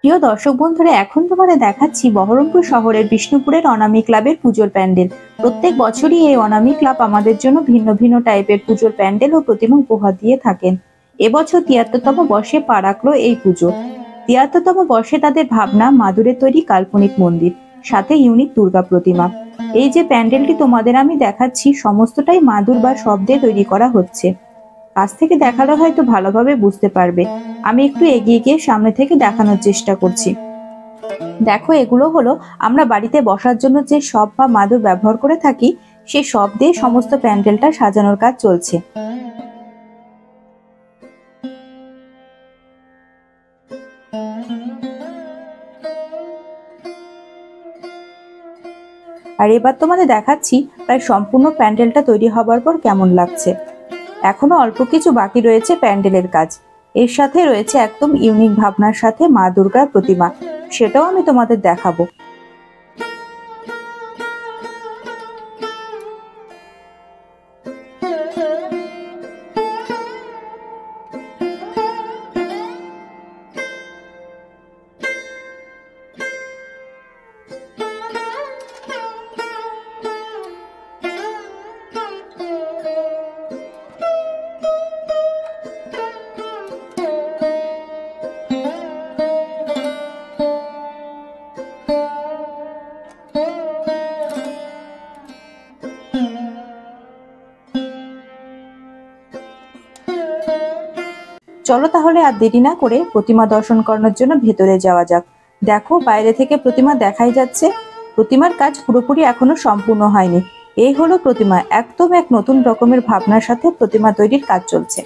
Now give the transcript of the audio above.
প্রিয় দর্শক বন্ধুরা, এখন তোমাদের দেখাচ্ছি বহরমপুর শহরের বিষ্ণুপুরের অনামী ক্লাবের পুজোর প্যান্ডেল। প্রত্যেক বছরই এই অনামী ক্লাব আমাদের জন্য ভিন্ন ভিন্ন টাইপের পুজোর প্যান্ডেল ও প্রতিমা উপহার দিয়ে থাকেন। এবছর ৭৩তম বর্ষে পা রাখলো এই পুজো। ৭৩তম বর্ষে তাদের ভাবনা মাদুরের তৈরি কাল্পনিক মন্দির, সাথে ইউনিক দুর্গা প্রতিমা। এই যে প্যান্ডেলটি তোমাদের আমি দেখাচ্ছি, সমস্তটাই মাদুর বা শব্দে তৈরি করা হচ্ছে। কাছ থেকে দেখালে হয়তো ভালোভাবে বুঝতে পারবে। আমি একটু এগিয়ে গিয়ে সামনে থেকে দেখানোর চেষ্টা করছি। দেখো, এগুলো হলো আমরা বাড়িতে বসার জন্য যে শব বা মাদুর ব্যবহার করে থাকি, সেই শব দিয়ে সমস্ত প্যান্ডেলটা সাজানোর কাজ চলছে। আর এবার তোমাদের দেখাচ্ছি প্রায় সম্পূর্ণ প্যান্ডেলটা তৈরি হবার পর কেমন লাগছে। এখনো অল্প কিছু বাকি রয়েছে প্যান্ডেলের কাজ। এর সাথে রয়েছে একদম ইউনিক ভাবনার সাথে মা দুর্গার প্রতিমা, সেটাও আমি তোমাদের দেখাবো। চলো তাহলে আর দেরি না করে প্রতিমা দর্শন করানোর জন্য ভেতরে যাওয়া যাক। দেখো, বাইরে থেকে প্রতিমা দেখাই যাচ্ছে। প্রতিমার কাজ পুরোপুরি এখনো সম্পূর্ণ হয়নি। এই হলো প্রতিমা, একদম এক নতুন রকমের ভাবনার সাথে প্রতিমা তৈরির কাজ চলছে।